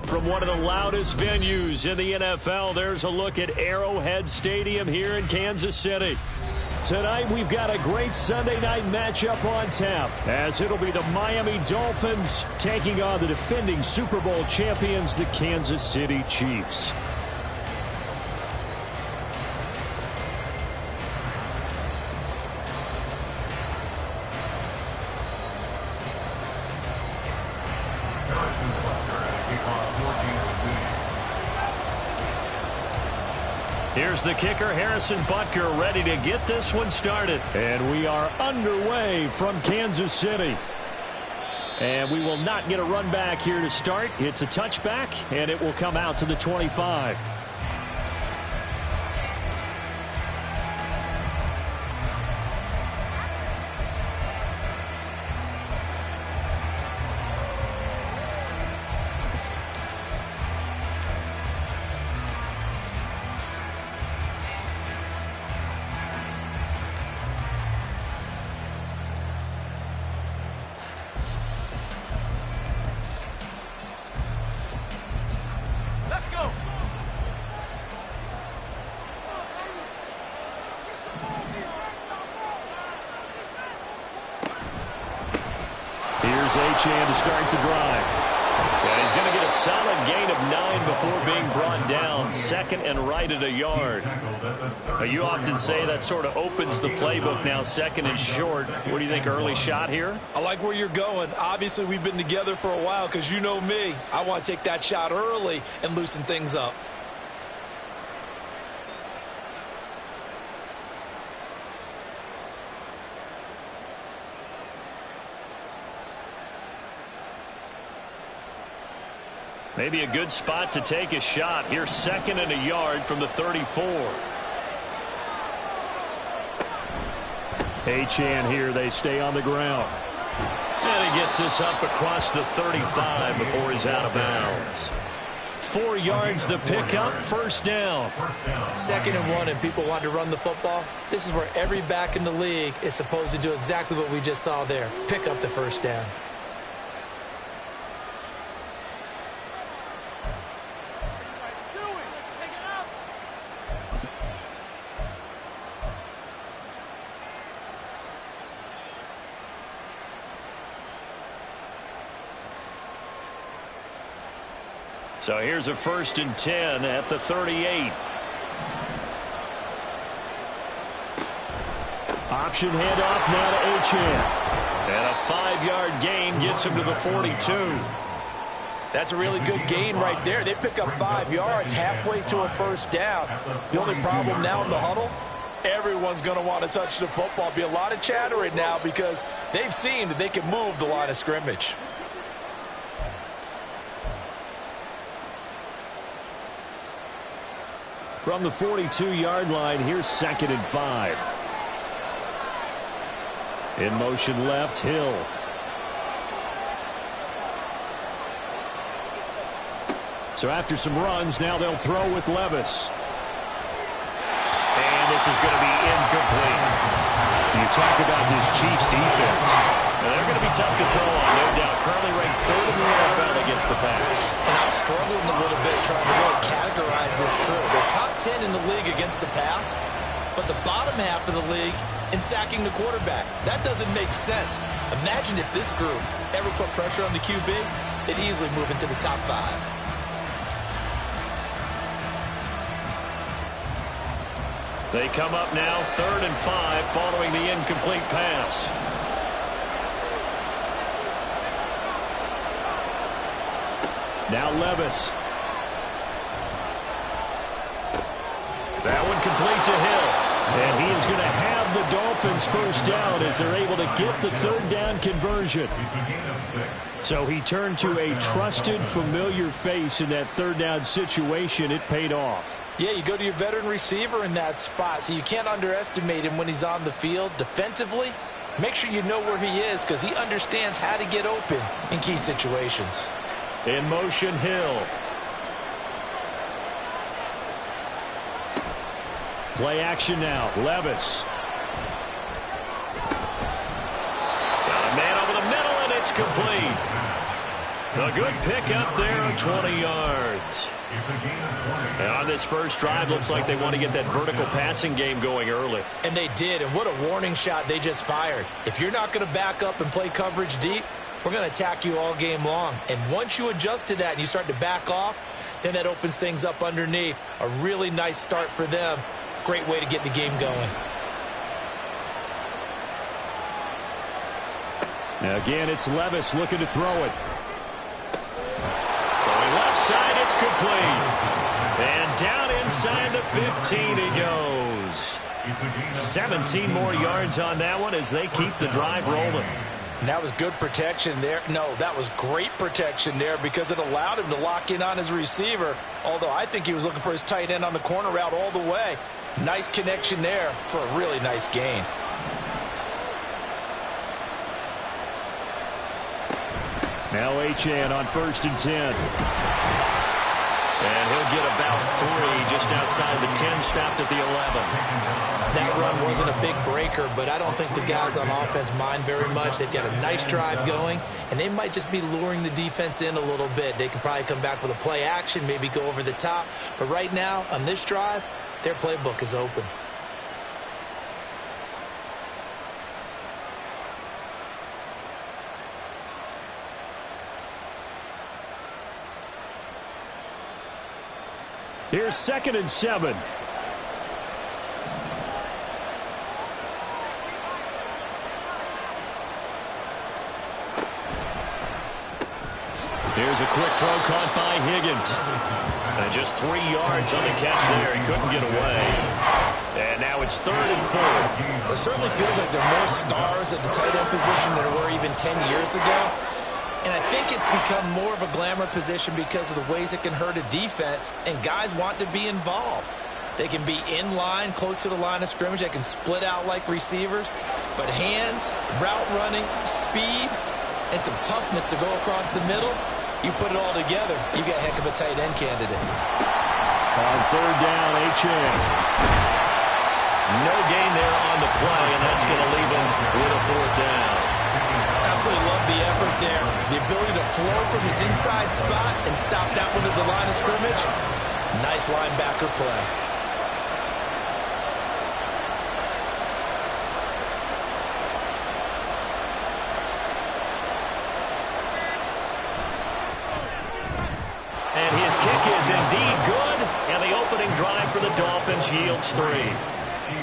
From one of the loudest venues in the NFL, there's a look at Arrowhead Stadium here in Kansas City. Tonight, we've got a great Sunday night matchup on tap, as it'll be the Miami Dolphins taking on the defending Super Bowl champions, the Kansas City Chiefs. Here's the kicker, Harrison Butker, ready to get this one started. And we are underway from Kansas City. And we will not get a run back here to start. It's a touchback, and it will come out to the 25. Here's Achane to start the drive. And he's going to get a solid gain of 9 before being brought down. Second and right at a yard. You often say that sort of opens the playbook now, second and short. What do you think, early shot here? I like where you're going. Obviously, we've been together for a while because you know me. I want to take that shot early and loosen things up. Maybe a good spot to take a shot. Here's second and a yard from the 34. Achane here. They stay on the ground. And he gets this up across the 35 before he's out of bounds. 4 yards the pickup, first down. Second and 1, and people want to run the football. This is where every back in the league is supposed to do exactly what we just saw there. Pick up the first down. So here's a 1st and 10 at the 38. Option handoff now to Achane. And a 5-yard gain gets him to the 42. That's a really good gain right there. They pick up 5 yards halfway to a first down. The only problem now in the huddle, everyone's going to want to touch the football. Be a lot of chattering now because they've seen that they can move the line of scrimmage. From the 42-yard line, here's 2nd and 5. In motion left, Hill. So after some runs, now they'll throw with Levis. And this is going to be incomplete. You talk about this Chiefs defense. Now, they're going to be tough to throw on, no doubt. Currently ranked 3rd in the NFL against the pass. And I'm struggling a little bit trying to really categorize this crew. They're top 10 in the league against the pass, but the bottom half of the league in sacking the quarterback. That doesn't make sense. Imagine if this group ever put pressure on the QB, they'd easily move into the top 5. They come up now 3rd and 5 following the incomplete pass. Now Levis. That one complete to Hill. And he is going to have the Dolphins first down as they're able to get the 3rd down conversion. So he turned to a trusted, familiar face in that 3rd down situation. It paid off. Yeah, you go to your veteran receiver in that spot, so you can't underestimate him when he's on the field defensively. Make sure you know where he is because he understands how to get open in key situations. In motion, Hill. Play action now. Levis. Got a man over the middle, and it's complete. A good pick up there of 20 yards. And on this first drive, looks like they want to get that vertical passing game going early. And they did, and what a warning shot they just fired. If you're not going to back up and play coverage deep, we're going to attack you all game long. And once you adjust to that and you start to back off, then that opens things up underneath. A really nice start for them. Great way to get the game going. Now again, it's Levis looking to throw it. Throwing left side, it's complete. And down inside the 15 he goes. 17 more yards on that one as they keep the drive rolling. And that was good protection there. No, that was great protection there because it allowed him to lock in on his receiver. Although I think he was looking for his tight end on the corner route all the way. Nice connection there for a really nice gain. Now Achane on 1st and 10. And he'll get about 3 just outside the 10, stopped at the 11. That run wasn't a big breaker, but I don't think the guys on offense mind very much. They've got a nice drive going, and they might just be luring the defense in a little bit. They could probably come back with a play action, maybe go over the top. But right now, on this drive, their playbook is open. Here's 2nd and 7. Here's a quick throw caught by Higgins. And just 3 yards on the catch there. He couldn't get away. And now it's 3rd and 4. It certainly feels like there are more stars at the tight end position than there were even 10 years ago. And I think it's become more of a glamour position because of the ways it can hurt a defense, and guys want to be involved. They can be in line, close to the line of scrimmage. They can split out like receivers. But hands, route running, speed, and some toughness to go across the middle, you put it all together, you got a heck of a tight end candidate. On 3rd down, Achane. No gain there on the play, and that's going to leave him with a 4th down. Absolutely love the effort there. The ability to flow from his inside spot and stop that one at the line of scrimmage. Nice linebacker play. And his kick is indeed good, and the opening drive for the Dolphins yields 3.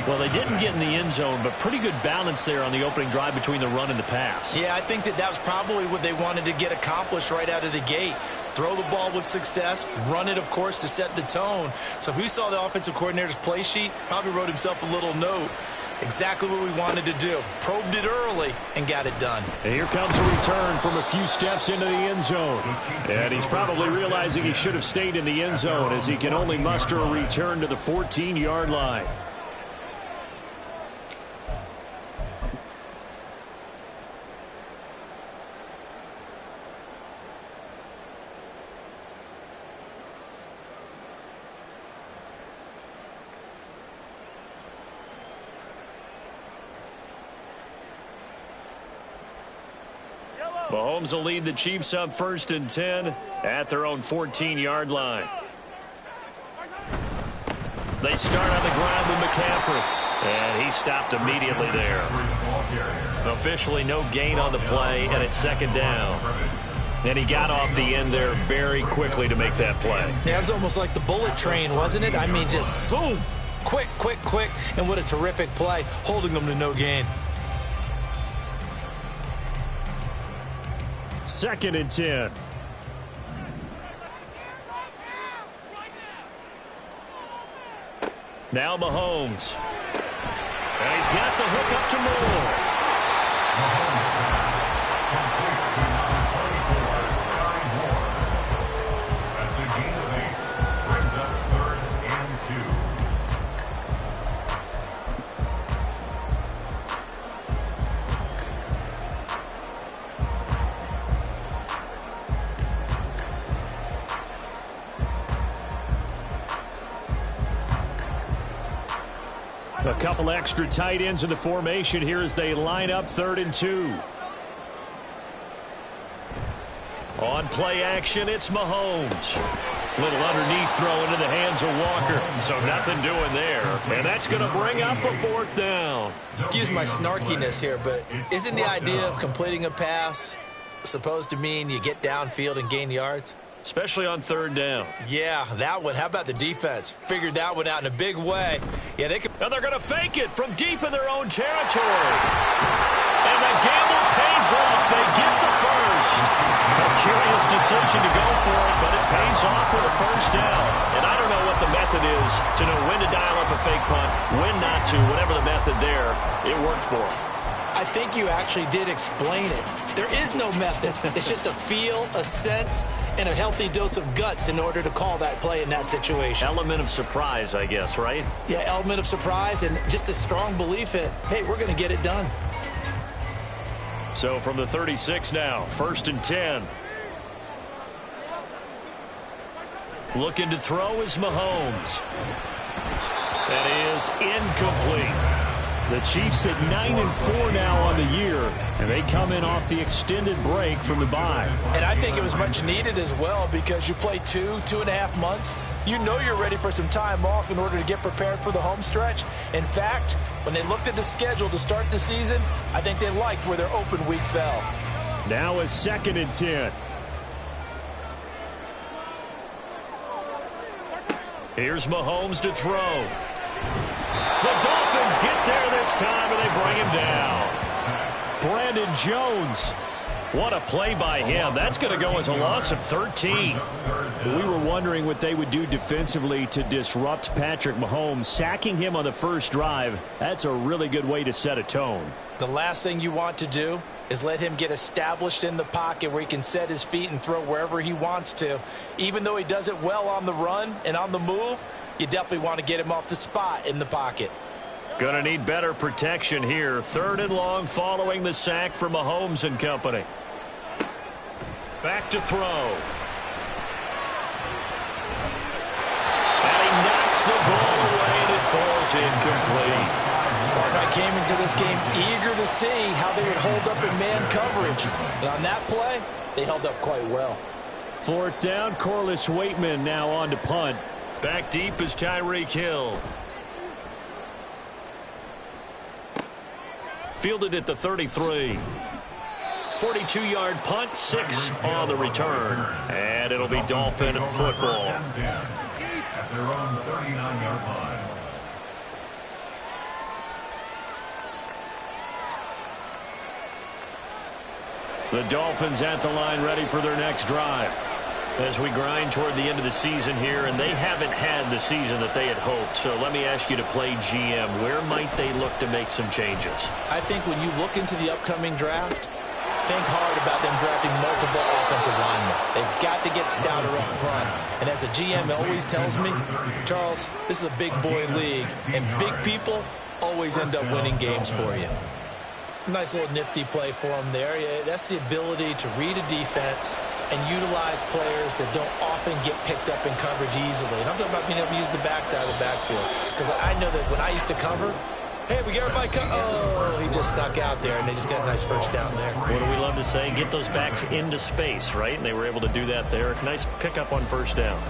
Well, they didn't get in the end zone, but pretty good balance there on the opening drive between the run and the pass. Yeah, I think that was probably what they wanted to get accomplished right out of the gate. Throw the ball with success, run it, of course, to set the tone. So who saw the offensive coordinator's play sheet? Probably wrote himself a little note. Exactly what we wanted to do. Probed it early and got it done. And here comes a return from a few steps into the end zone. And he's probably realizing he should have stayed in the end zone as he can only muster a return to the 14-yard line. Mahomes will lead the Chiefs up 1st and 10 at their own 14-yard line. They start on the ground with McCaffrey, and he stopped immediately there. Officially no gain on the play, and it's 2nd down. And he got off the end there very quickly to make that play. Yeah, it was almost like the bullet train, wasn't it? I mean, just zoom, quick, quick, quick, and what a terrific play, holding them to no gain. 2nd and 10. Now Mahomes. And he's got the hook up to Moore. That's a gain of 8. Brings up 3rd and 2. A couple extra tight ends in the formation here as they line up 3rd and 2. On play action, it's Mahomes. Little underneath throw into the hands of Walker. So nothing doing there. And that's going to bring up a 4th down. Excuse my snarkiness here, but isn't the idea of completing a pass supposed to mean you get downfield and gain yards? Especially on 3rd down. Yeah, that one. How about the defense? Figured that one out in a big way. Yeah, they could. And they're going to fake it from deep in their own territory. And the gamble pays off. They get the first. A curious decision to go for it, but it pays off with a 1st down. And I don't know what the method is to know when to dial up a fake punt, when not to. Whatever the method there, it worked for them. I think you actually did explain it. There is no method. It's just a feel, a sense, and a healthy dose of guts in order to call that play in that situation. Element of surprise, I guess, right? Yeah, element of surprise and just a strong belief that, hey, we're going to get it done. So from the 36 now, 1st and 10. Looking to throw is Mahomes. That is incomplete. The Chiefs at 9-4 now on the year, and they come in off the extended break from the bye. And I think it was much needed as well because you play 2.5 months. You know you're ready for some time off in order to get prepared for the home stretch. In fact, when they looked at the schedule to start the season, I think they liked where their open week fell. Now a 2nd and 10. Here's Mahomes to throw. The Dolphins get there this time, and they bring him down. Brandon Jones. What a play by him. That's going to go as a loss of 13. We were wondering what they would do defensively to disrupt Patrick Mahomes. Sacking him on the first drive, that's a really good way to set a tone. The last thing you want to do is let him get established in the pocket where he can set his feet and throw wherever he wants to. Even though he does it well on the run and on the move, you definitely want to get him off the spot in the pocket. Gonna need better protection here. 3rd and long following the sack for Mahomes and company. Back to throw. And he knocks the ball away and it falls incomplete. I came into this game eager to see how they would hold up in man coverage. And on that play, they held up quite well. 4th down, Corliss Waitman now on to punt. Back deep is Tyreek Hill. Fielded at the 33. 42-yard punt, 6 on the return. And it'll be Dolphin football. At their own 39-yard line. The Dolphins at the line ready for their next drive. As we grind toward the end of the season here, and they haven't had the season that they had hoped. So let me ask you to play GM. Where might they look to make some changes? I think when you look into the upcoming draft, think hard about them drafting multiple offensive linemen. They've got to get stouter up front. And as a GM always tells me, Charles, this is a big boy league, and big people always end up winning games for you. Nice little nifty play for them there. Yeah, that's the ability to read a defense and utilize players that don't often get picked up in coverage easily. And I'm talking about being able to use the backside of the backfield. Because I know that when I used to cover, hey, we got everybody covered. Oh, he just snuck out there, and they just got a nice 1st down there. What do we love to say? Get those backs into space, right? And they were able to do that there. Nice pickup on 1st down.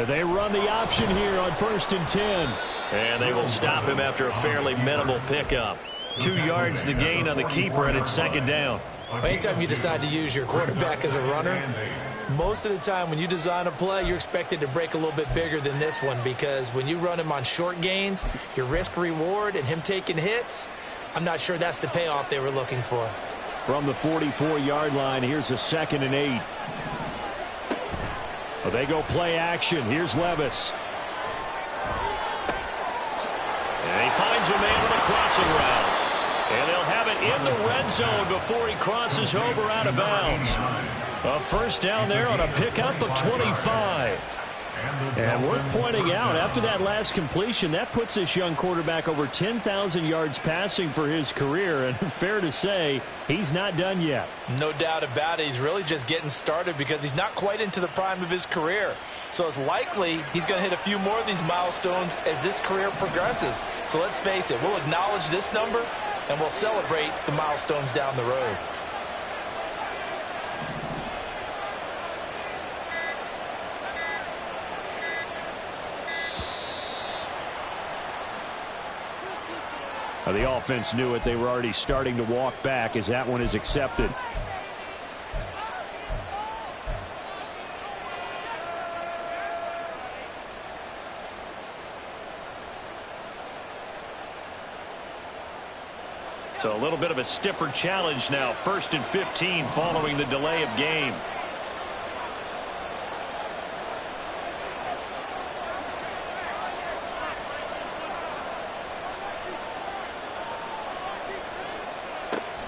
They run the option here on 1st and 10. And they will stop him after a fairly minimal pickup. 2 yards the gain on the keeper, and it's 2nd down. Anytime you decide to use your quarterback as a runner, most of the time when you design a play, you're expected to break a little bit bigger than this one, because when you run him on short gains, your risk-reward and him taking hits, I'm not sure that's the payoff they were looking for. From the 44-yard line, here's a 2nd and 8. Well, they go play action. Here's Levis. And he finds a man with a crossing route. And they'll have it in the red zone before he crosses over out of bounds. A 1st down there on a pickup of 25. And worth pointing out, after that last completion, that puts this young quarterback over 10,000 yards passing for his career. And fair to say, he's not done yet. No doubt about it. He's really just getting started because he's not quite into the prime of his career. So it's likely he's going to hit a few more of these milestones as this career progresses. So let's face it, we'll acknowledge this number and we'll celebrate the milestones down the road. The offense knew it. They were already starting to walk back as that one is accepted. So a little bit of a stiffer challenge now. 1st and 15 following the delay of game.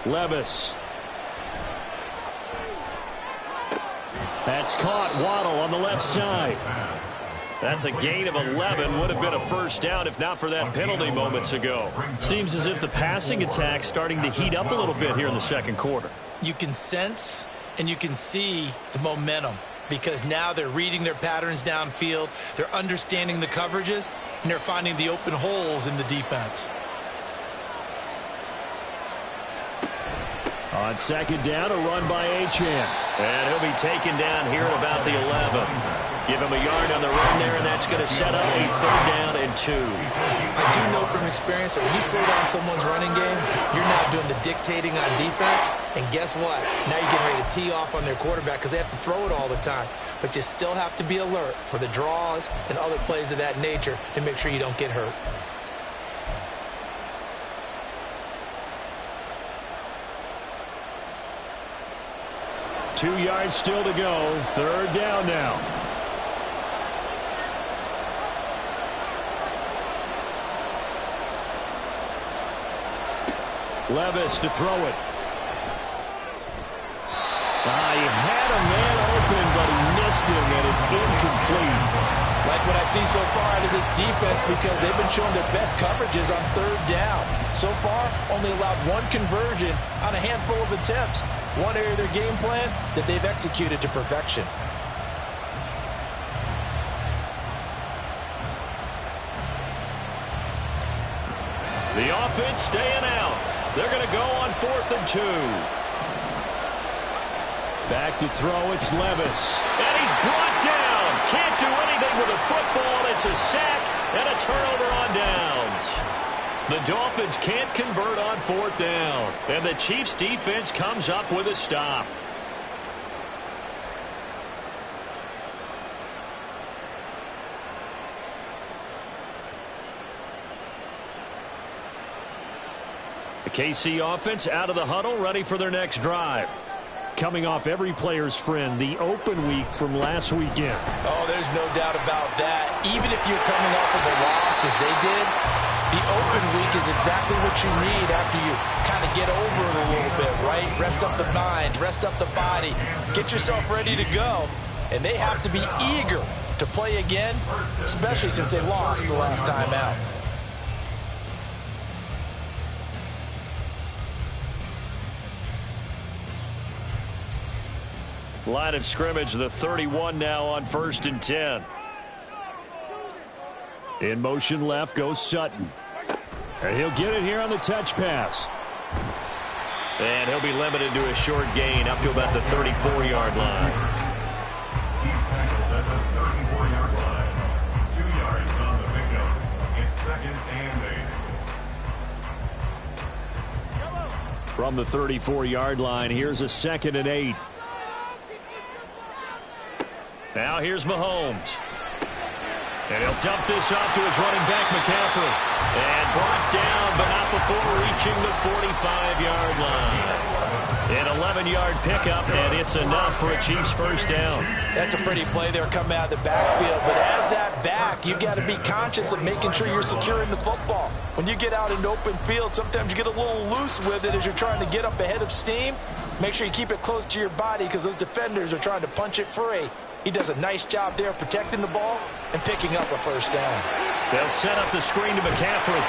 Levis. That's caught. Waddle on the left side. That's a gain of 11. Would have been a first down if not for that penalty moments ago. Seems as if the passing attack's starting to heat up a little bit here in the second quarter. You can sense and you can see the momentum because now they're reading their patterns downfield. They're understanding the coverages, and they're finding the open holes in the defense. On second down, a run by Achane. And he'll be taken down here at about the 11. Give him a yard on the run there, and that's going to set up a 3rd down and 2. I do know from experience that when you slow down someone's running game, you're not doing the dictating on defense. And guess what? Now you're getting ready to tee off on their quarterback because they have to throw it all the time. But you still have to be alert for the draws and other plays of that nature to make sure you don't get hurt. Two yards still to go. 3rd down now. Levis to throw it. He had a man open, but he missed him, and it's incomplete. Like what I see so far out of this defense because they've been showing their best coverages on 3rd down. So far, only allowed 1 conversion on a handful of attempts. One area of their game plan that they've executed to perfection. The offense staying out. They're going to go on 4th and 2. Back to throw, it's Levis. And he's brought down. Can't do anything with a football. It's a sack and a turnover on downs. The Dolphins can't convert on 4th down. And the Chiefs defense comes up with a stop. The KC offense out of the huddle, ready for their next drive. Coming off every player's friend, the open week from last weekend. Oh, there's no doubt about that. Even if you're coming off of a loss as they did, the open week is exactly what you need after you kind of get over it a little bit, right? Rest up the mind, rest up the body, get yourself ready to go. And they have to be eager to play again, especially since they lost the last time out. Line of scrimmage, the 31 now on 1st and 10. In motion left goes Sutton. And he'll get it here on the touch pass. And he'll be limited to a short gain up to about the 34-yard line. He's tackled at the 34-yard line. 2 yards on the pickup. It's 2nd and 8. From the 34-yard line, here's a 2nd and 8. Now here's Mahomes. And he'll dump this off to his running back, McCaffrey. And brought down, but not before reaching the 45-yard line. An 11-yard pickup, and it's enough for a Chiefs first down. That's a pretty play there coming out of the backfield. But as that back, you've got to be conscious of making sure you're securing the football. When you get out in open field, sometimes you get a little loose with it as you're trying to get up ahead of steam. Make sure you keep it close to your body because those defenders are trying to punch it free. He does a nice job there protecting the ball and picking up a first down. They'll set up the screen to McCaffrey.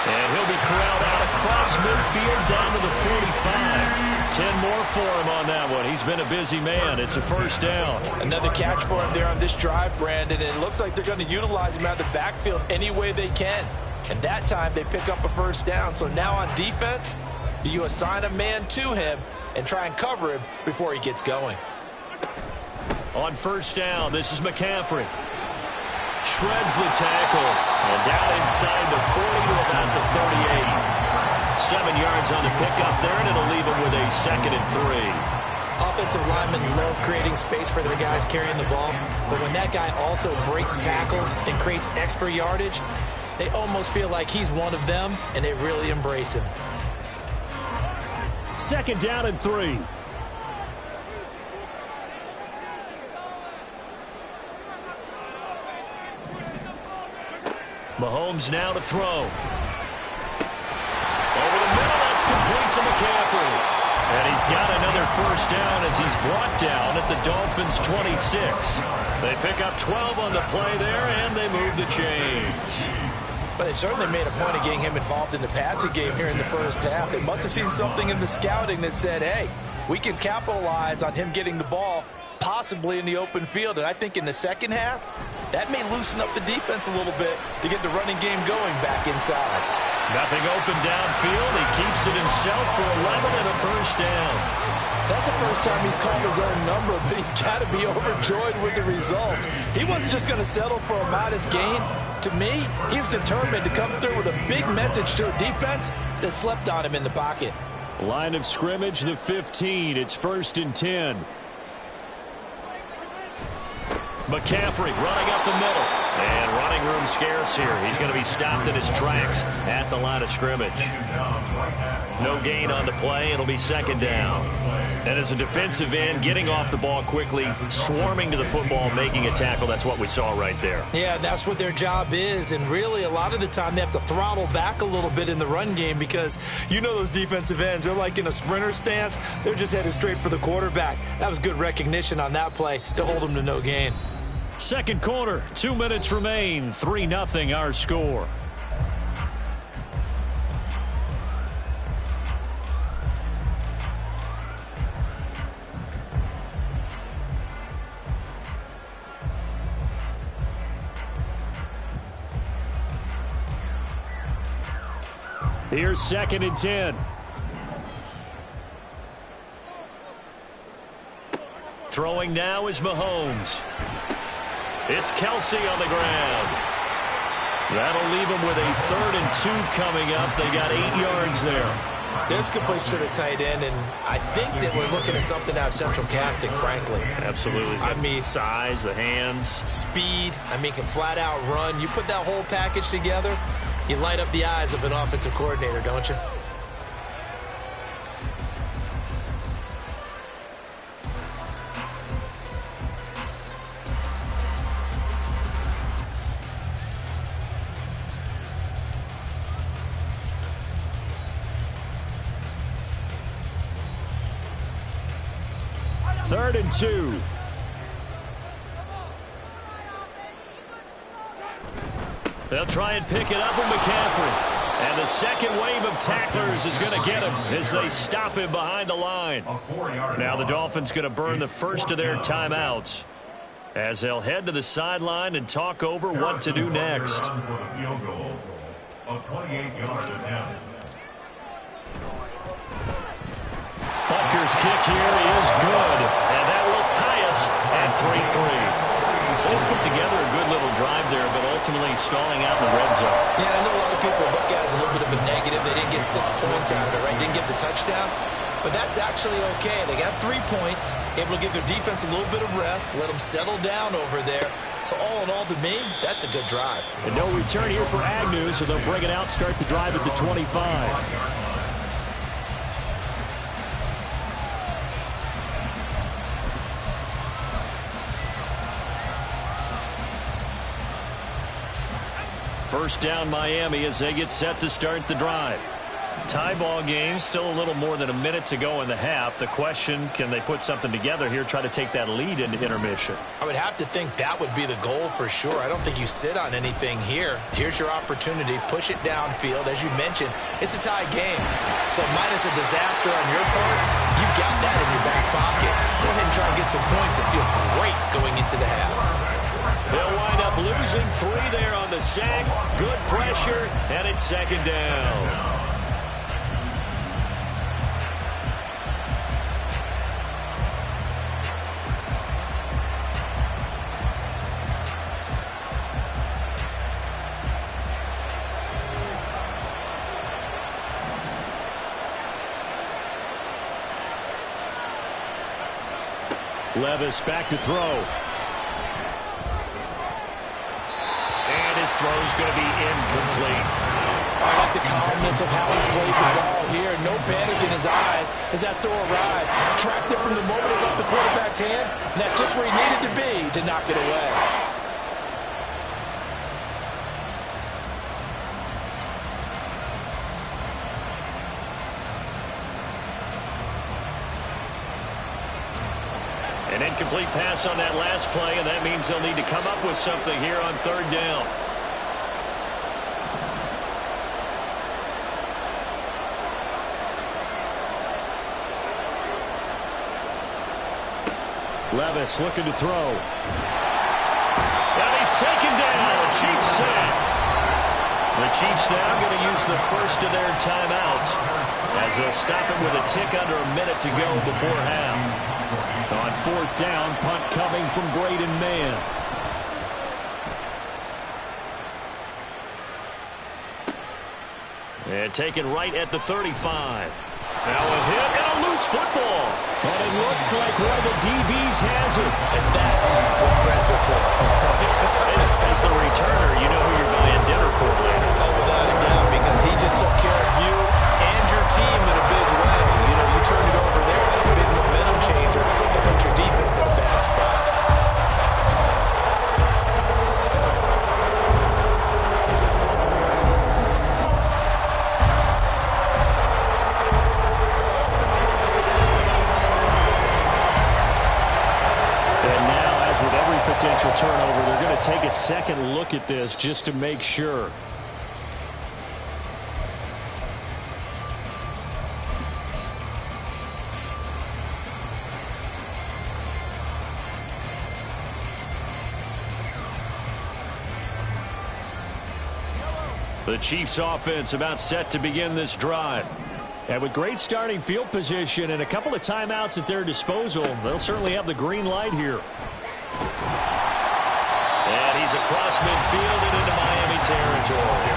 And he'll be corralled out across midfield down to the 45. 10 more for him on that one. He's been a busy man. It's a first down. Another catch for him there on this drive, Brandon. And it looks like they're going to utilize him out of the backfield any way they can. And that time they pick up a first down. So now on defense, do you assign a man to him and try and cover him before he gets going? On first down, this is McCaffrey. Shreds the tackle. And down inside the 40 to about the 38. 7 yards on the pickup there, and it'll leave him with a 2nd and 3. Offensive linemen love creating space for their guys carrying the ball. But when that guy also breaks tackles and creates extra yardage, they almost feel like he's one of them, and they really embrace him. 2nd down and 3. Mahomes now to throw. Over the middle, that's complete to McCaffrey. And he's got another first down as he's brought down at the Dolphins' 26. They pick up 12 on the play there, and they move the chains. But they certainly made a point of getting him involved in the passing game here in the first half. They must have seen something in the scouting that said, hey, we can capitalize on him getting the ball possibly in the open field. And I think in the second half, that may loosen up the defense a little bit to get the running game going back inside. Nothing open downfield. He keeps it himself for 11 and a first down. That's the first time he's called his own number, but he's got to be overjoyed with the results. He wasn't just going to settle for a modest gain. To me, he was determined to come through with a big message to a defense that slept on him in the pocket. Line of scrimmage, the 15. It's 1st and 10. McCaffrey running up the middle. And running room scarce here. He's going to be stopped in his tracks at the line of scrimmage. No gain on the play. It'll be 2nd down. And as a defensive end, getting off the ball quickly, swarming to the football, making a tackle, that's what we saw right there. Yeah, that's what their job is. And really, a lot of the time, they have to throttle back a little bit in the run game because you know those defensive ends, they're like in a sprinter stance. They're just headed straight for the quarterback. That was good recognition on that play to hold them to no gain. Second quarter, 2 minutes remain, 3-0 our score. Here's 2nd and 10. Throwing now is Mahomes. It's Kelsey on the ground. That'll leave them with a 3rd and 2 coming up. They got 8 yards there. There's completion to the tight end, and I think that we're looking at something out of central casting, frankly. Absolutely. I mean, size, the hands. Speed. I mean, can flat out run. You put that whole package together, you light up the eyes of an offensive coordinator, don't you? Third and 2. They'll try and pick it up with McCaffrey. And the second wave of tacklers is going to get him as they stop him behind the line. Now the Dolphins going to burn the first of their timeouts as they'll head to the sideline and talk over what to do next. Butker's kick here is good, and that will tie us at 3-3. So they put together a good little drive there, but ultimately stalling out in the red zone. Yeah, I know a lot of people look at it as a little bit of a negative. They didn't get 6 points out of it, right? Didn't get the touchdown. But that's actually okay. They got 3 points, able to give their defense a little bit of rest, let them settle down over there. So all in all, to me, that's a good drive. And no return here for Agnew, so they'll bring it out, start the drive at the 25. First down Miami as they get set to start the drive. Tie ball game, still a little more than a minute to go in the half. The question, can they put something together here, try to take that lead into intermission? I would have to think that would be the goal for sure. I don't think you sit on anything here. Here's your opportunity. Push it downfield. As you mentioned, it's a tie game. So minus a disaster on your part, you've got that in your back pocket. Go ahead and try and get some points and feel great going into the half. They'll wind up losing 3 there on the sack. Good pressure, and it's second down. Levis back to throw. And his throw's going to be incomplete. I like the calmness of how he played the ball here. No panic in his eyes as that throw arrived. Tracked it from the moment it left the quarterback's hand, and that's just where he needed to be to knock it away. An incomplete pass on that last play, and that means they'll need to come up with something here on third down. Levis looking to throw. And he's taken down. Chiefs sack. The Chiefs now going to use the first of their timeouts as they'll stop it with a tick under a minute to go before half. On fourth down, punt coming from Braden Mann. And taken right at the 35. Now a hit and a loose football. But it looks like one of the DBs has it. And that's what friends are for. As the returner, you know who you're buying dinner for later. Oh, without a doubt, because he just took care of you and your team in a big way. You know, you turn it over there, that's a big momentum changer, and put your defense in a bad spot. And now, as with every potential turnover, they're going to take a second look at this just to make sure. The Chiefs offense about set to begin this drive. And with great starting field position and a couple of timeouts at their disposal, they'll certainly have the green light here. And he's across midfield and into Miami territory.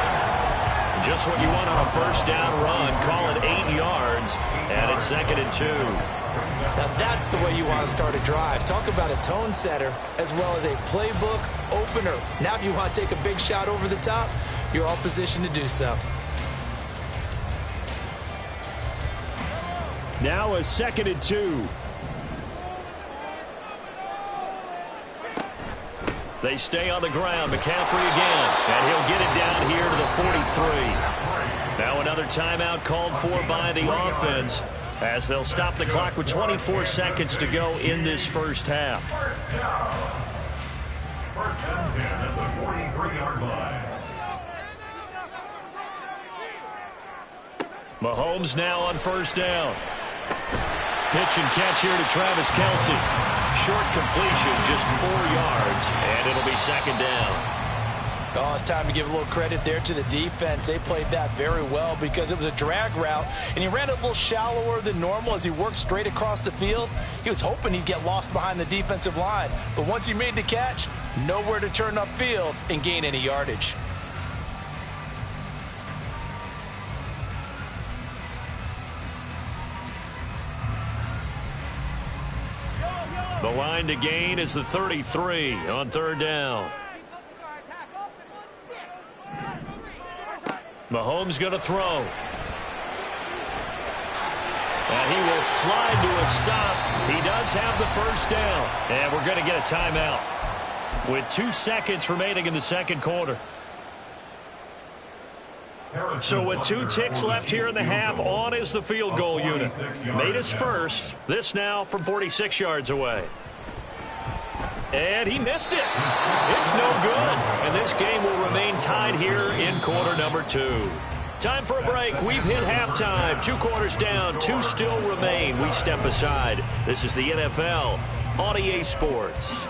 Just what you want on a first down run. Call it 8 yards, and it's 2nd and 2. Now that's the way you want to start a drive. Talk about a tone setter as well as a playbook opener. Now if you want to take a big shot over the top, you're all positioned to do so. Now a 2nd and 2. They stay on the ground. McCaffrey again. And he'll get it down here to the 43. Now another timeout called for by the offense as they'll stop the clock with 24 seconds to go in this first half. First down 10 at the 43-yard line. Mahomes now on first down. Pitch and catch here to Travis Kelce. Short completion, just 4 yards, and it'll be 2nd down. Oh, it's time to give a little credit there to the defense. They played that very well because it was a drag route, and he ran it a little shallower than normal as he worked straight across the field. He was hoping he'd get lost behind the defensive line, but once he made the catch, nowhere to turn upfield and gain any yardage. The line to gain is the 33 on third down. Mahomes going to throw. And he will slide to a stop. He does have the first down. And we're going to get a timeout with 2 seconds remaining in the second quarter. So with 2 ticks left here in the half, on is the field goal unit. Made his first. This now from 46 yards away. And he missed it. It's no good. And this game will remain tied here in quarter number 2. Time for a break. We've hit halftime. 2 quarters down. 2 still remain. We step aside. This is the NFL on EA Sports.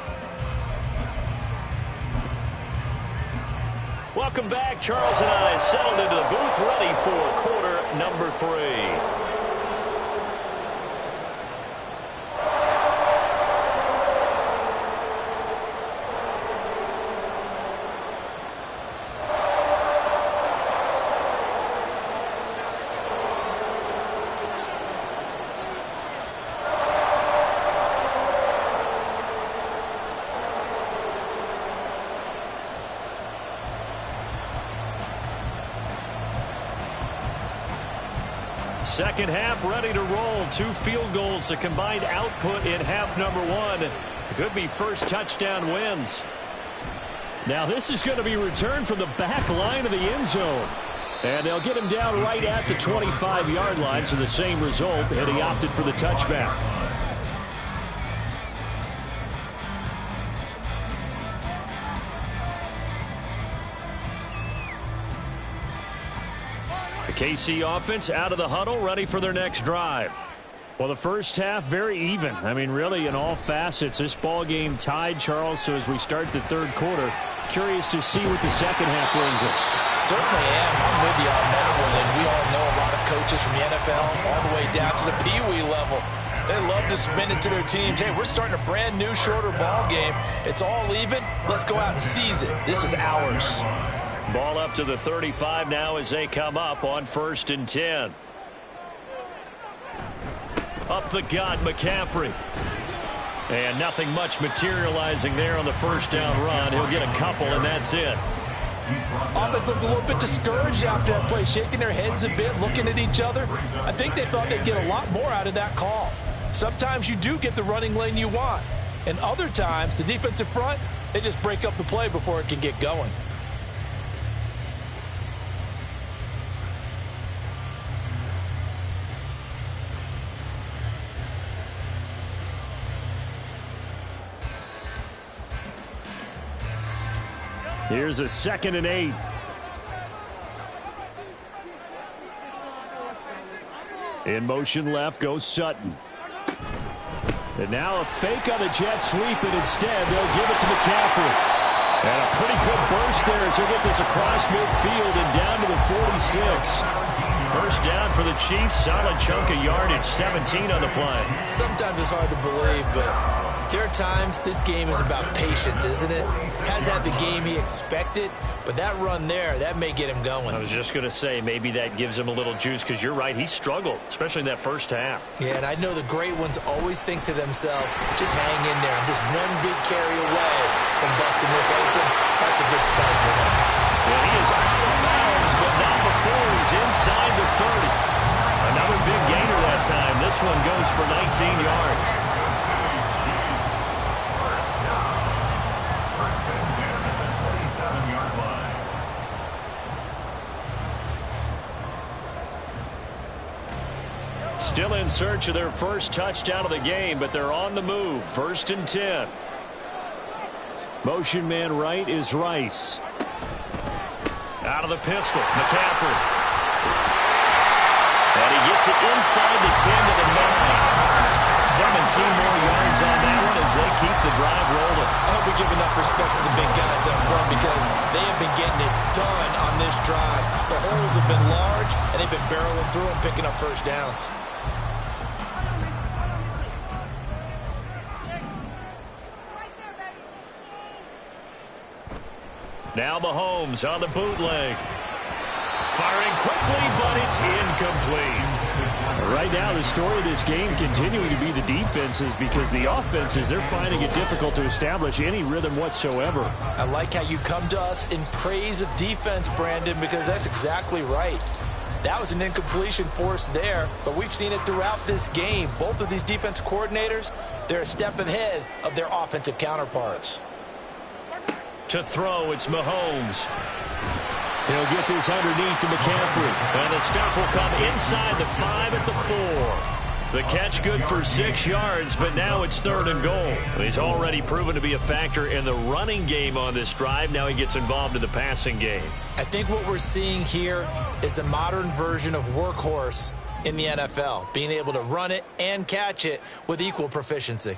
Welcome back. Charles and I settled into the booth, ready for quarter number 3. Second half ready to roll. 2 field goals, the combined output in half number 1. It could be first touchdown wins. Now this is going to be returned from the back line of the end zone. And they'll get him down right at the 25-yard line, so the same result, and he opted for the touchback. KC offense out of the huddle, ready for their next drive. Well, the first half, very even. I mean, really, in all facets, this ball game tied, Charles. So as we start the third quarter, curious to see what the second half brings us. Certainly am. I'm with you on that one. And we all know a lot of coaches from the NFL all the way down to the Pee-wee level. They love to spin it to their teams. Hey, we're starting a brand new, shorter ball game. It's all even. Let's go out and seize it. This is ours. Ball up to the 35 now as they come up on 1st and 10. Up the gut, McCaffrey. And nothing much materializing there on the first down run. He'll get a couple, and that's it. Offense looked a little bit discouraged after that play, shaking their heads a bit, looking at each other. I think they thought they'd get a lot more out of that call. Sometimes you do get the running lane you want. And other times, the defensive front, they just break up the play before it can get going. Here's a 2nd and 8. In motion left goes Sutton. And now a fake on the jet sweep, and instead they'll give it to McCaffrey. And a pretty good burst there as he'll get this across midfield and down to the 46. First down for the Chiefs. Solid chunk of yardage, 17 on the play. Sometimes it's hard to believe, but there are times this game is about patience, isn't it? Has had the game he expected, but that run there, that may get him going. I was just going to say, maybe that gives him a little juice, because you're right, he struggled, especially in that first half. Yeah, and I know the great ones always think to themselves, just hang in there. I'm just one big carry away from busting this open. That's a good start for him. Yeah, he is out of bounds, but not before he's inside the 30. Another big gainer that time. This one goes for 19 yards. Still in search of their first touchdown of the game, but they're on the move. 1st and 10. Motion man right is Rice. Out of the pistol, McCaffrey. And he gets it inside the 10 to the 9. 17 more yards on that one as they keep the drive rolling. I hope we give enough respect to the big guys up front, because they have been getting it done on this drive. The holes have been large, and they've been barreling through and picking up first downs. Now Mahomes on the bootleg. Firing quickly, but it's incomplete. Right now, the story of this game continuing to be the defenses, because the offenses, they're finding it difficult to establish any rhythm whatsoever. I like how you come to us in praise of defense, Brandon, because that's exactly right. That was an incompletion force there, but we've seen it throughout this game. Both of these defense coordinators, they're a step ahead of their offensive counterparts. To throw, it's Mahomes. He'll get this underneath to McCaffrey. And the stop will come inside the 5 at the 4. The catch good for 6 yards, but now it's 3rd and goal. He's already proven to be a factor in the running game on this drive. Now he gets involved in the passing game. I think what we're seeing here is the modern version of workhorse in the NFL, being able to run it and catch it with equal proficiency.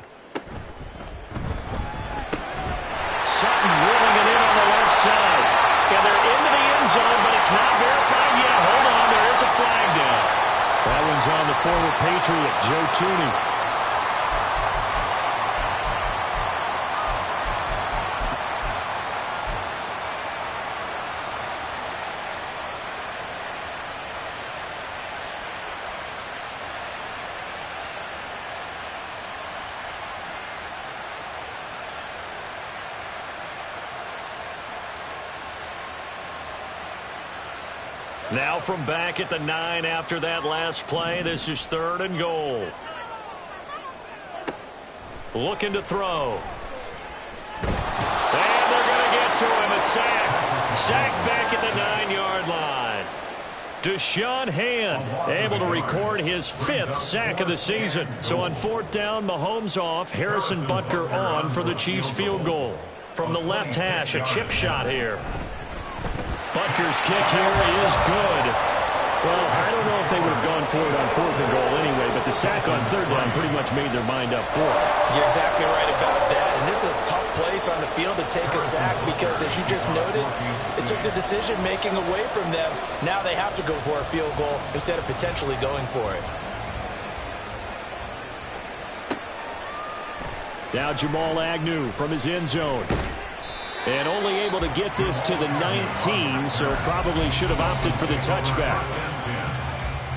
Sutton rolling it in on the left side. And they're into the end zone, but it's not verified yet. Hold on, there is a flag down. That one's on the former Patriot, Joe Tooney. Now from back at the 9 after that last play, this is 3rd and goal. Looking to throw. And they're going to get to him, a sack. Sack back at the 9-yard line. Deshaun Hand able to record his 5th sack of the season. So on 4th down, Mahomes off, Harrison Butker on for the Chiefs field goal. From the left hash, a chip shot here. Butker's kick here is good. Well, I don't know if they would have gone for it on 4th and goal anyway, but the sack on 3rd down pretty much made their mind up for it. You're exactly right about that, and this is a tough place on the field to take a sack because, as you just noted, it took the decision-making away from them. Now they have to go for a field goal instead of potentially going for it. Now Jamal Agnew from his end zone. And only able to get this to the 19, so probably should have opted for the touchback.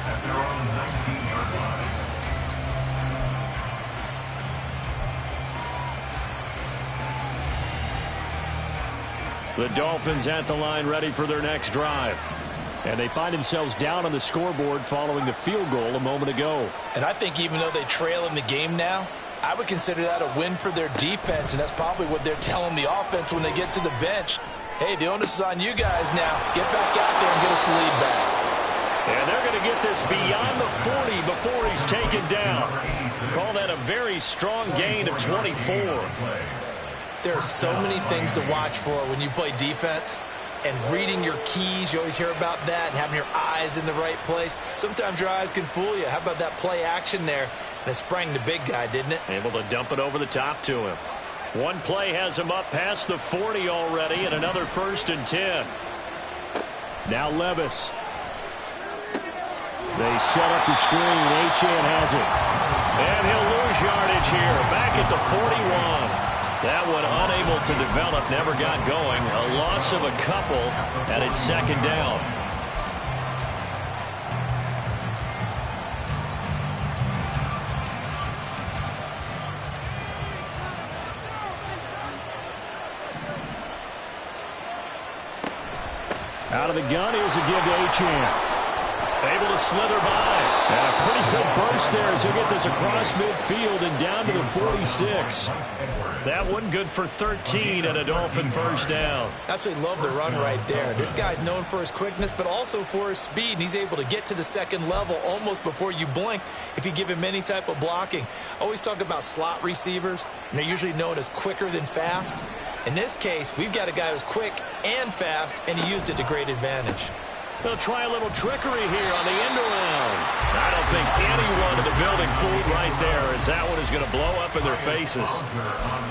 At their own 19-yard line. The Dolphins at the line ready for their next drive. And they find themselves down on the scoreboard following the field goal a moment ago. And I think even though they trail in the game now, I would consider that a win for their defense, and that's probably what they're telling the offense when they get to the bench. Hey, the onus is on you guys now. Get back out there and get us the lead back. And they're going to get this beyond the 40 before he's taken down. Call that a very strong gain of 24. There are so many things to watch for when you play defense. And reading your keys, you always hear about that, and having your eyes in the right place. Sometimes your eyes can fool you. How about that play action there? And it sprang the big guy, didn't it? Able to dump it over the top to him. One play has him up past the 40 already, and another 1st and 10. Now Levis. They set up the screen. Achane has it. And he'll lose yardage here. Back at the 41. That one unable to develop, never got going. A loss of a couple, and it's 2nd down. Out of the gun, here's a give to Achane. Able to slither by. And a pretty good burst there as he'll get this across midfield and down to the 46. That one good for 13 and a Dolphin 1st down. Absolutely love the run right there. This guy's known for his quickness, but also for his speed. And he's able to get to the 2nd level almost before you blink if you give him any type of blocking. I always talk about slot receivers, and they're usually known as quicker than fast. In this case, we've got a guy who's quick and fast, and he used it to great advantage. They'll try a little trickery here on the end around. I don't think anyone in the building fooled right there, as that one is going to blow up in their faces.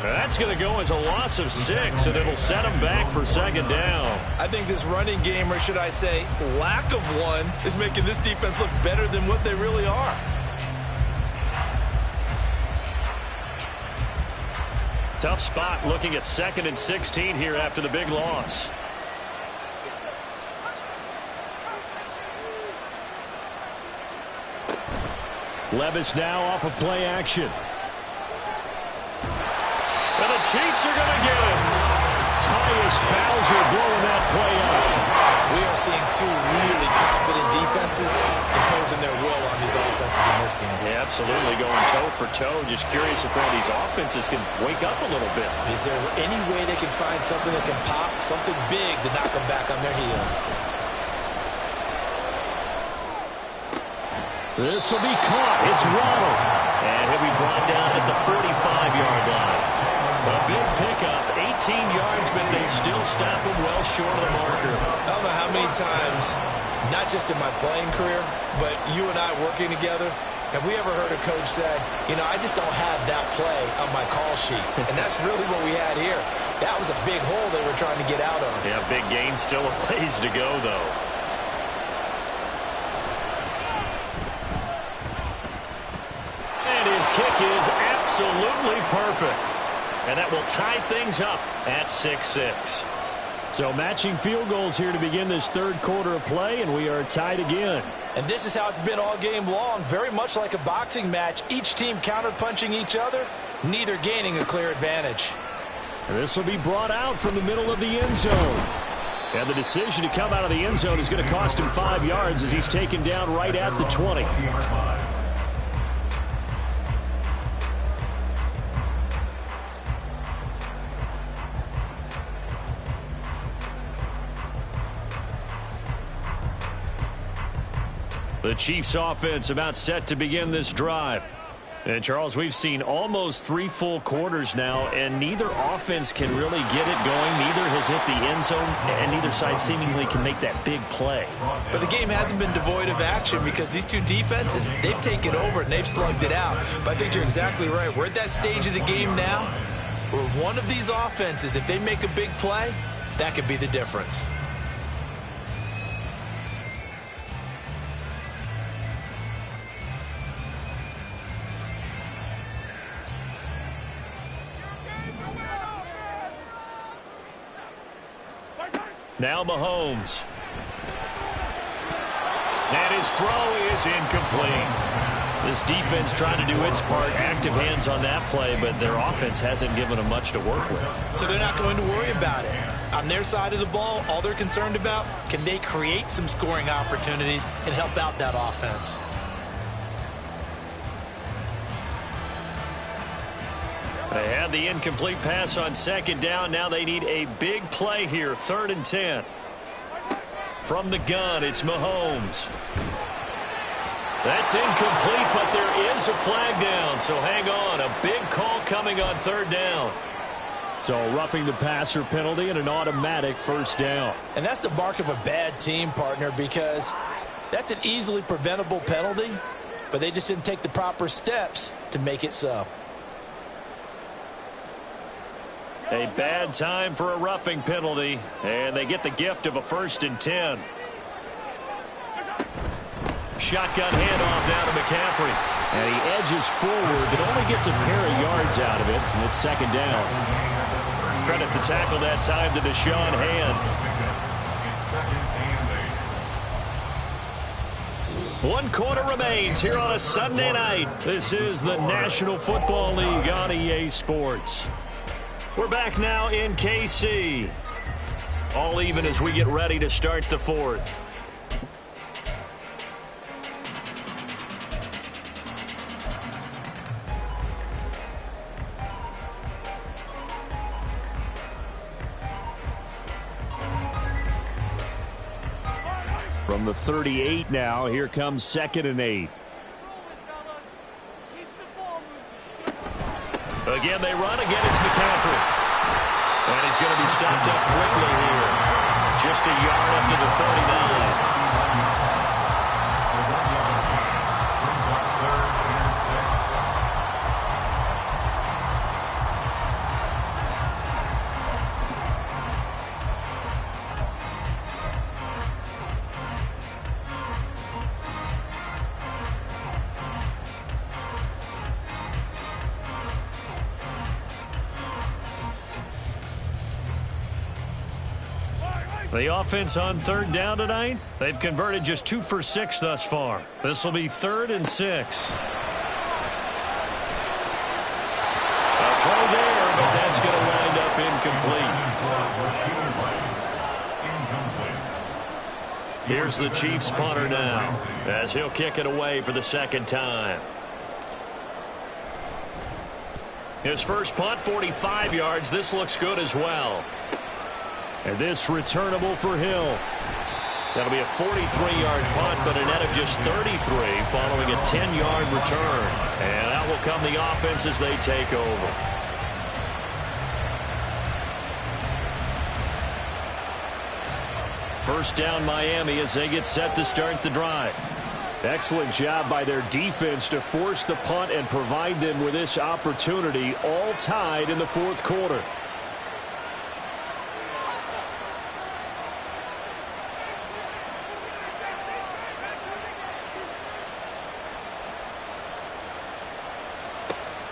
That's going to go as a loss of 6, and it'll set them back for 2nd down. I think this running game, or should I say lack of one, is making this defense look better than what they really are. Tough spot looking at 2nd and 16 here after the big loss. Levis now off of play action. And the Chiefs are going to get it. Tyus Bowser blowing that play up. We are seeing 2 really confident defenses imposing their will on these offenses in this game. Yeah, absolutely, going toe for toe. Just curious if one of these offenses can wake up a little bit. Is there any way they can find something that can pop, something big to knock them back on their heels? This will be caught. It's Ronald. And he'll be brought down at the 45-yard line. A big pickup, 18 yards, but they still stop him well short of the marker. I don't know how many times, not just in my playing career, but you and I working together, have we ever heard a coach say, you know, I just don't have that play on my call sheet. And that's really what we had here. That was a big hole they were trying to get out of. Yeah, big gain, still a ways to go, though. And his kick is absolutely perfect. And that will tie things up at 6-6. So matching field goals here to begin this third quarter of play, and we are tied again. And this is how it's been all game long, very much like a boxing match. Each team counter-punching each other, neither gaining a clear advantage. And this will be brought out from the middle of the end zone. And the decision to come out of the end zone is going to cost him 5 yards as he's taken down right at the 20. The Chiefs offense about set to begin this drive. And Charles, we've seen almost 3 full quarters now, and neither offense can really get it going. Neither has hit the end zone, and neither side seemingly can make that big play. But the game hasn't been devoid of action because these two defenses, they've taken over and they've slugged it out. But I think you're exactly right. We're at that stage of the game now where one of these offenses, if they make a big play, that could be the difference. Now Mahomes. And his throw is incomplete. This defense trying to do its part, active hands on that play, but their offense hasn't given them much to work with. So they're not going to worry about it. On their side of the ball, all they're concerned about, can they create some scoring opportunities and help out that offense? They had the incomplete pass on second down. Now they need a big play here, 3rd and 10. From the gun, it's Mahomes. That's incomplete, but there is a flag down, so hang on. A big call coming on 3rd down. So roughing the passer penalty and an automatic 1st down. And that's the mark of a bad team, partner, because that's an easily preventable penalty, but they just didn't take the proper steps to make it so. A bad time for a roughing penalty, and they get the gift of a 1st and 10. Shotgun handoff now to McCaffrey. And he edges forward, but only gets a pair of yards out of it, and it's 2nd down. Credit the tackle that time to Deshaun Hand. 1 quarter remains here on a Sunday night. This is the National Football League on EA Sports. We're back now in KC. All even as we get ready to start the 4th. From the 38 now, here comes 2nd and 8. Again, they run. Again, it's McCaffrey. And he's going to be stopped up quickly here. Just a yard up to the 39. The offense on 3rd down tonight, they've converted just 2 for 6 thus far. This will be 3rd and 6. A throw there, but that's going to wind up incomplete. Here's the Chiefs punter now, as he'll kick it away for the second time. His first punt, 45 yards. This looks good as well. And this returnable for Hill. That'll be a 43-yard punt, but a net of just 33 following a 10-yard return. And that will come the offense as they take over. First down Miami as they get set to start the drive. Excellent job by their defense to force the punt and provide them with this opportunity, all tied in the fourth quarter.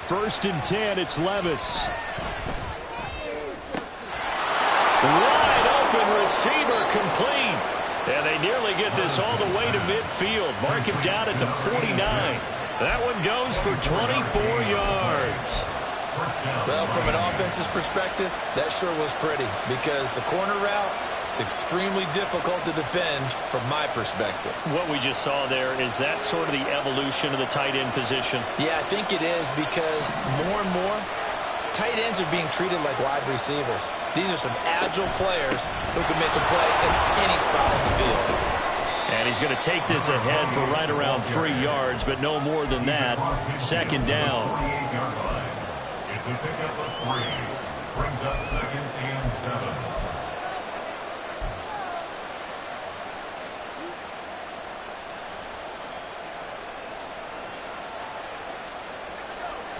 First and 10, it's Levis. Wide open receiver complete. And they nearly get this all the way to midfield. Mark him down at the 49. That one goes for 24 yards. Well, from an offense's perspective, that sure was pretty because the corner route is extremely difficult to defend from my perspective. What we just saw there, is that sort of the evolution of the tight end position? Yeah, I think it is because more and more tight ends are being treated like wide receivers. These are some agile players who can make a play in any spot on the field. And he's going to take this ahead for right around 3 yards, but no more than that. Second down. It's a pickup of 3. Brings up second and 7.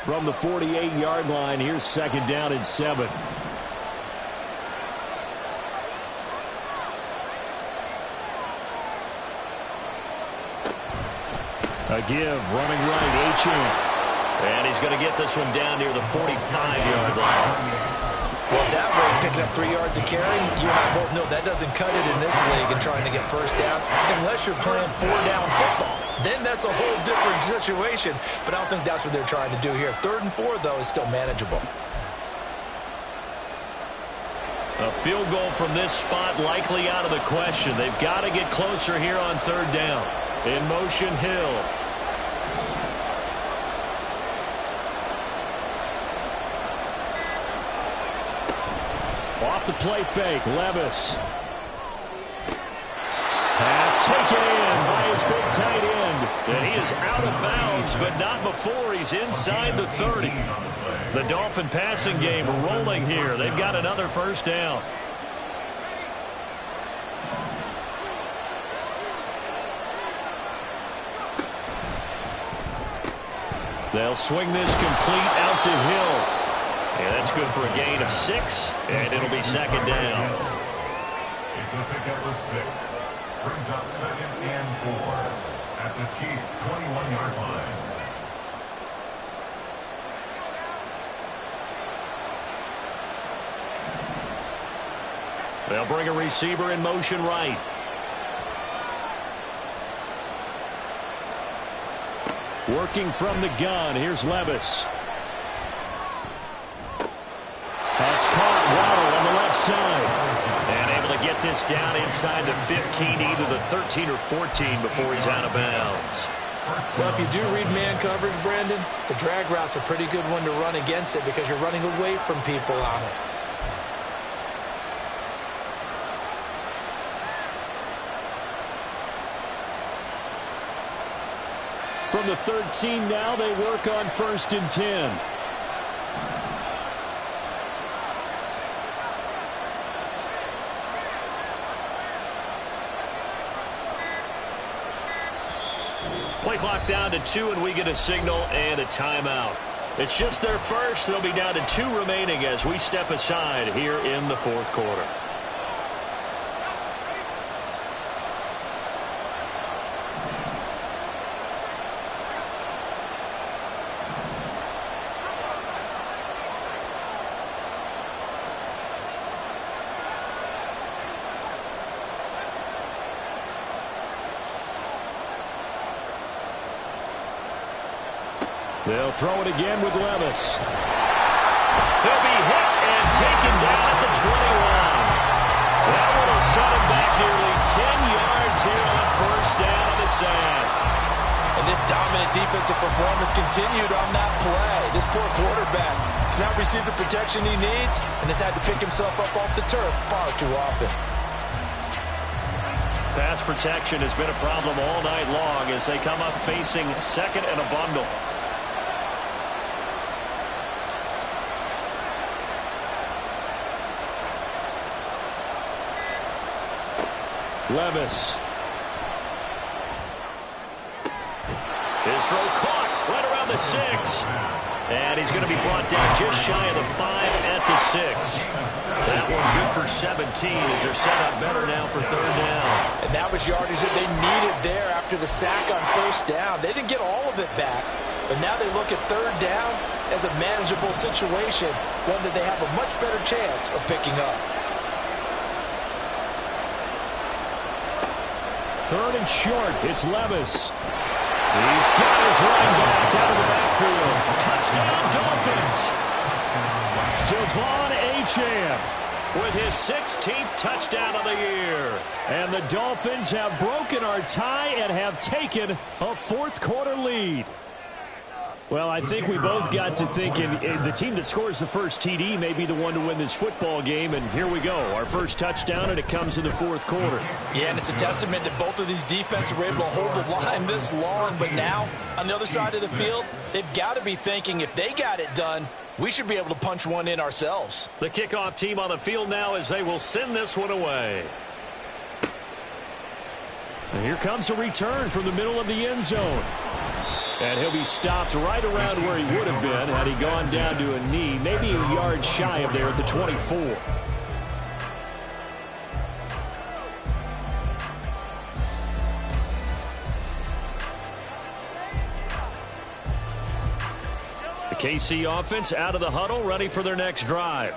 From the 48-yard line, here's second down and 7. A give, running right, H.M. And he's going to get this one down near the 45-yard line. Well, that rate, picking up 3 yards a carry, you and I both know that doesn't cut it in this league and trying to get first downs unless you're playing 4-down football. Then that's a whole different situation, but I don't think that's what they're trying to do here. 3rd and 4, though, is still manageable. A field goal from this spot likely out of the question. They've got to get closer here on 3rd down. In motion, Hill. Off the play fake, Levis. Pass taken in by his big tight end. And he is out of bounds, but not before he's inside the 30. The Dolphin passing game rolling here. They've got another first down. They'll swing this complete out to Hill. And that's good for a gain of 6, and it'll be second down. It's a pickup of 6. Brings up second and 4 at the Chiefs' 21-yard line. They'll bring a receiver in motion right. Working from the gun, here's Levis. That's caught well on the left side. And able to get this down inside the 15, either the 13 or 14 before he's out of bounds. Well, if you do read man coverage, Brandon, the drag route's a pretty good one to run against it because you're running away from people on it. From the 13 now, they work on 1st and 10. Play clock down to 2, and we get a signal and a timeout. It's just their first. They'll be down to 2 remaining as we step aside here in the 4th quarter. They'll throw it again with Levis. He'll be hit and taken down at the 21. That one will set him back nearly 10 yards here on first down on the sack. And this dominant defensive performance continued on that play. This poor quarterback has not received the protection he needs and has had to pick himself up off the turf far too often. Pass protection has been a problem all night long as they come up facing second and a bundle. Levis. His throw caught right around the 6. And he's going to be brought down just shy of the 5 at the 6. That one good for 17 as they're set up better now for third down. And that was yardage that they needed there after the sack on first down. They didn't get all of it back, but now they look at third down as a manageable situation, one that they have a much better chance of picking up. Third and short, it's Levis. He's got his running back out of the backfield. Touchdown, Dolphins. Devon Achane with his 16th touchdown of the year. And the Dolphins have broken our tie and have taken a fourth-quarter lead. Well, I think we both got to thinking the team that scores the first TD may be the one to win this football game, and here we go. Our first touchdown, and it comes in the fourth quarter. Yeah, and it's a testament that both of these defenses were able to hold the line this long, but now, on the other side of the field, they've got to be thinking if they got it done, we should be able to punch one in ourselves. The kickoff team on the field now as they will send this one away. And here comes a return from the middle of the end zone. And he'll be stopped right around where he would have been had he gone down to a knee, maybe a yard shy of there at the 24. The KC offense out of the huddle, ready for their next drive.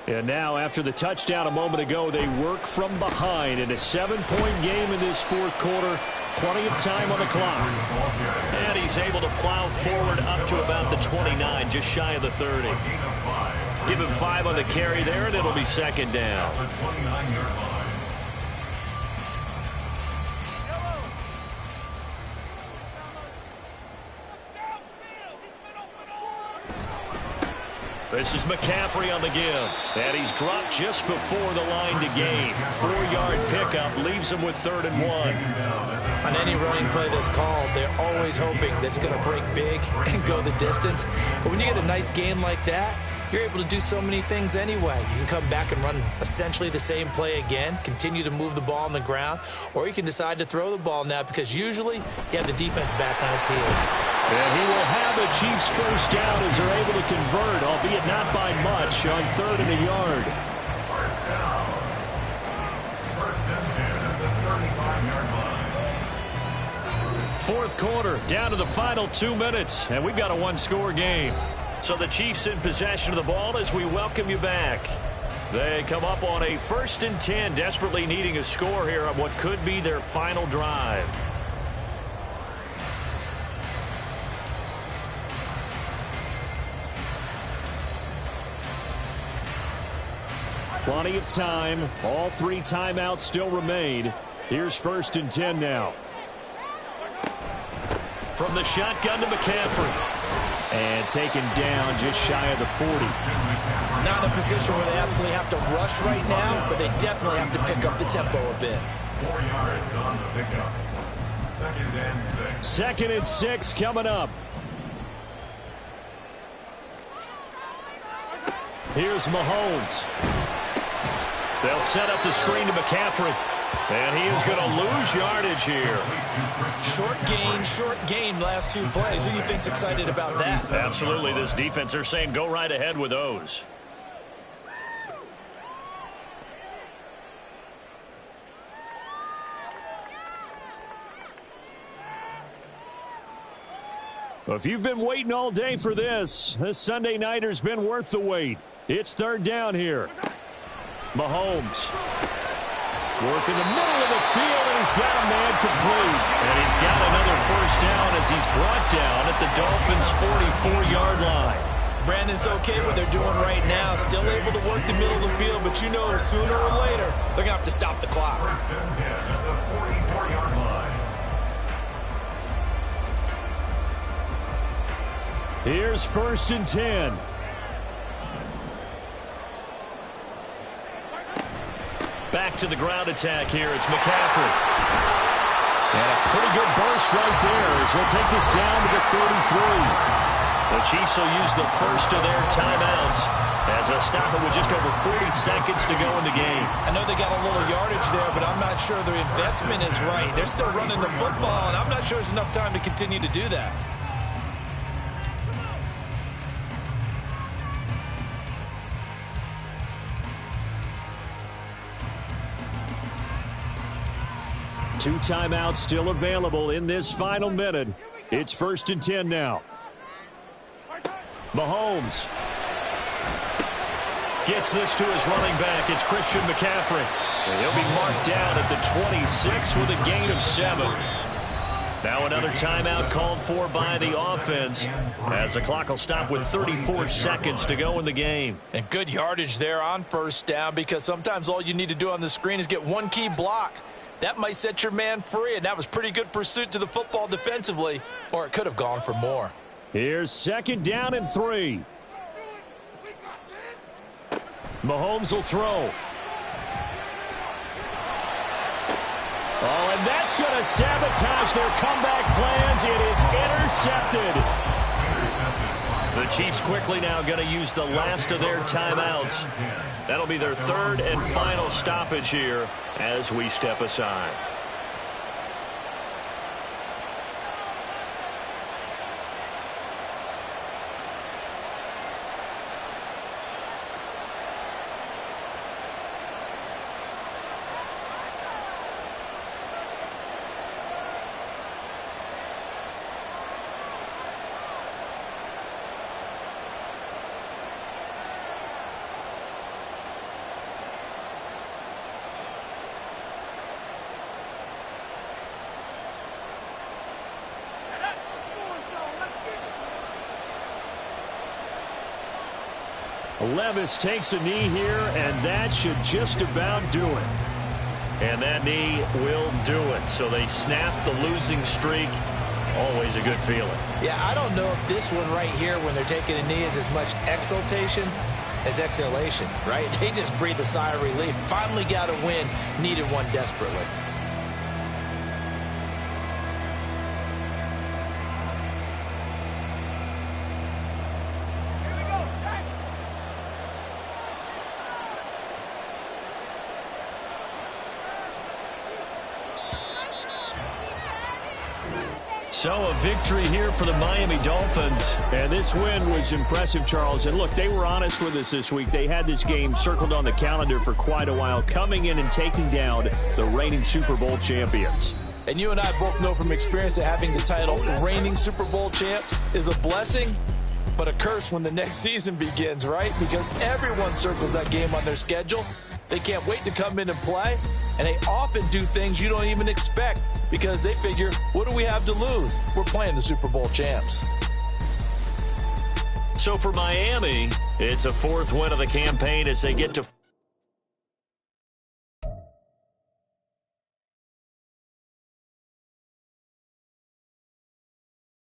And now, after the touchdown a moment ago, they work from behind in a 7-point game in this fourth quarter. Plenty of time on the clock. And he's able to plow forward up to about the 29, just shy of the 30. Give him 5 on the carry there, and it'll be second down. This is McCaffrey on the give. And he's dropped just before the line to gain. 4-yard pickup leaves him with 3rd and 1. On any running play that's called, they're always hoping that it's going to break big and go the distance. But when you get a nice gain like that, you're able to do so many things anyway. You can come back and run essentially the same play again, continue to move the ball on the ground, or you can decide to throw the ball now because usually you have the defense back on its heels. And he will have the Chiefs first down as they're able to convert, albeit not by much, on 3rd and a yard. First down. First and 10 at the 35-yard line. Fourth quarter, down to the final 2 minutes, and we've got a one-score game. So the Chiefs in possession of the ball as we welcome you back. They come up on a 1st and 10, desperately needing a score here on what could be their final drive. Plenty of time. All 3 timeouts still remain. Here's 1st and 10 now. From the shotgun to McCaffrey. And taken down just shy of the 40. Not in a position where they absolutely have to rush right now, but they definitely have to pick up the tempo a bit. 4 yards on the pickup. 2nd and 6. 2nd and 6 coming up. Here's Mahomes. They'll set up the screen to McCaffrey. And he is going to lose yardage here. Short gain last 2 plays. Who do you think's excited about that? Absolutely. This defense, they're saying go right ahead with those. Well, if you've been waiting all day for this Sunday nighter's been worth the wait. It's 3rd down here. Mahomes. Work in the middle of the field, and he's got a man complete. And he's got another first down as he's brought down at the Dolphins' 44-yard line. Brandon, it's okay what they're doing right now. Still able to work the middle of the field, but you know sooner or later they're going to have to stop the clock. 1st and 10 at the 44 Here's 1st and 10. Back to the ground attack here. It's McCaffrey. And a pretty good burst right there as he'll take this down to the 33. The Chiefs will use the first of their timeouts as they'll stop it with just over 40 seconds to go in the game. I know they got a little yardage there, but I'm not sure their investment is right. They're still running the football, and I'm not sure there's enough time to continue to do that. Two timeouts still available in this final minute. It's 1st and 10 now. Mahomes gets this to his running back. It's Christian McCaffrey. And he'll be marked down at the 26 with a gain of 7. Now another timeout called for by the offense as the clock will stop with 34 seconds to go in the game. And good yardage there on 1st down, because sometimes all you need to do on the screen is get one key block. That might set your man free, and that was pretty good pursuit to the football defensively, or it could have gone for more. Here's 2nd down and 3. Mahomes will throw. Oh, and that's going to sabotage their comeback plans. It is intercepted. The Chiefs quickly now going to use the last of their timeouts. That'll be their 3rd and final stoppage here as we step aside. Levis takes a knee here, and that should just about do it. And that knee will do it. So they snap the losing streak. Always a good feeling. Yeah, I don't know if this one right here, when they're taking a knee, is as much exultation as exhalation, right? They just breathe a sigh of relief. Finally got a win. Needed one desperately. So a victory here for the Miami Dolphins. And this win was impressive, Charles. And look, they were honest with us this week. They had this game circled on the calendar for quite a while, coming in and taking down the reigning Super Bowl champions. And you and I both know from experience that having the title reigning Super Bowl champs is a blessing, but a curse when the next season begins, right? Because everyone circles that game on their schedule. They can't wait to come in and play, and they often do things you don't even expect because they figure, what do we have to lose? We're playing the Super Bowl champs. So for Miami, it's a 4th win of the campaign as they get to